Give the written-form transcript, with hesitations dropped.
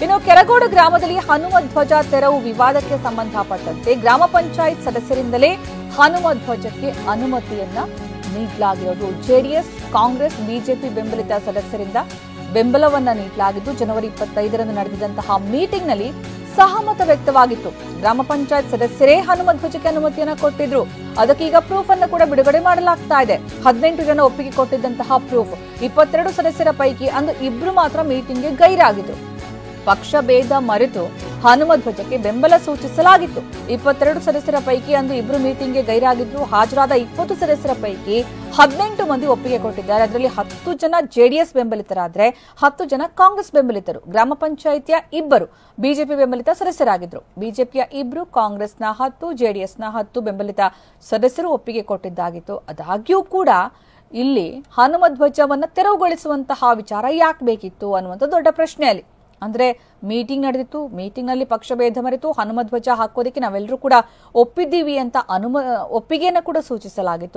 ಇನ್ನು ಕೆರಗೋಡು ಗ್ರಾಮದಲ್ಲಿ ಹನುಮ ಧ್ವಜ ತೆರವು ವಿವಾದಕ್ಕೆ ಸಂಬಂಧಪಟ್ಟಂತೆ ಗ್ರಾಮ ಪಂಚಾಯತ್ ಸದಸ್ಯರಿಂದಲೇ ಹನುಮ ಧ್ವಜಕ್ಕೆ ಅನುಮತಿಯನ್ನ ನೀಡಲಾಗಿರೋದು. ಜೆಡಿಎಸ್, ಕಾಂಗ್ರೆಸ್, ಬಿಜೆಪಿ ಬೆಂಬಲಿತ ಸದಸ್ಯರಿಂದ ಬೆಂಬಲವನ್ನ ನೀಡಲಾಗಿದ್ದು ಜನವರಿ 25ರಂದು ನಡೆದಿದ್ದಂತಹ ಮೀಟಿಂಗ್ನಲ್ಲಿ ಸಹಮತ ವ್ಯಕ್ತವಾಗಿತ್ತು. ಗ್ರಾಮ ಪಂಚಾಯತ್ ಸದಸ್ಯರೇ ಹನುಮ ಧ್ವಜಕ್ಕೆ ಅನುಮತಿಯನ್ನ ಕೊಟ್ಟಿದ್ರು. ಅದಕ್ಕೀಗ ಪ್ರೂಫ್ ಅನ್ನು ಕೂಡ ಬಿಡುಗಡೆ ಮಾಡಲಾಗ್ತಾ ಇದೆ. 18 ಜನ ಒಪ್ಪಿಗೆ ಕೊಟ್ಟಿದ್ದಂತಹ ಪ್ರೂಫ್. 22 ಸದಸ್ಯರ ಪೈಕಿ ಅಂದು ಇಬ್ರು ಮಾತ್ರ ಮೀಟಿಂಗ್ಗೆ ಗೈರಾಗಿದ್ರು. ಪಕ್ಷ ಭೇದ ಮರೆತು ಹನುಮ ಧ್ವಜಕ್ಕೆ ಬೆಂಬಲ ಸೂಚಿಸಲಾಗಿತ್ತು. 22 ಸದಸ್ಯರ ಪೈಕಿ ಅಂದು ಇಬ್ರು ಮೀಟಿಂಗ್ಗೆ ಗೈರಾಗಿದ್ರು. ಹಾಜರಾದ 20 ಸದಸ್ಯರ ಪೈಕಿ 18 ಮಂದಿ ಒಪ್ಪಿಗೆ ಕೊಟ್ಟಿದ್ದಾರೆ. ಅದರಲ್ಲಿ 10 ಜನ ಜೆಡಿಎಸ್ ಬೆಂಬಲಿತರಾದ್ರೆ 10 ಜನ ಕಾಂಗ್ರೆಸ್ ಬೆಂಬಲಿತರು. ಗ್ರಾಮ ಪಂಚಾಯಿತಿಯ 2 ಬಿಜೆಪಿ ಬೆಂಬಲಿತ ಸದಸ್ಯರಾಗಿದ್ರು. ಬಿಜೆಪಿಯ 2, ಕಾಂಗ್ರೆಸ್ನ 10, ಜೆಡಿಎಸ್ನ 10 ಬೆಂಬಲಿತ ಸದಸ್ಯರು ಒಪ್ಪಿಗೆ ಕೊಟ್ಟಿದ್ದಾಗಿತ್ತು. ಆದಾಗ್ಯೂ ಕೂಡ ಇಲ್ಲಿ ಹನುಮ ಧ್ವಜವನ್ನ ತೆರವುಗೊಳಿಸುವಂತಹ ವಿಚಾರ ಯಾಕೆ ಬೇಕಿತ್ತು ಅನ್ನುವಂಥ ದೊಡ್ಡ ಪ್ರಶ್ನೆ ಅಲ್ಲಿ. ಅಂದ್ರೆ ಮೀಟಿಂಗ್ ನಡೆದಿತ್ತು, ಮೀಟಿಂಗ್ ನಲ್ಲಿ ಪಕ್ಷ ಭೇದ ಮರೆತು ಹನುಮ ಧ್ವಜ ಹಾಕೋದಕ್ಕೆ ನಾವೆಲ್ಲರೂ ಕೂಡ ಒಪ್ಪಿದ್ದೀವಿ ಅಂತ ಒಪ್ಪಿಗೆಯನ್ನು ಕೂಡ ಸೂಚಿಸಲಾಗಿತ್ತು.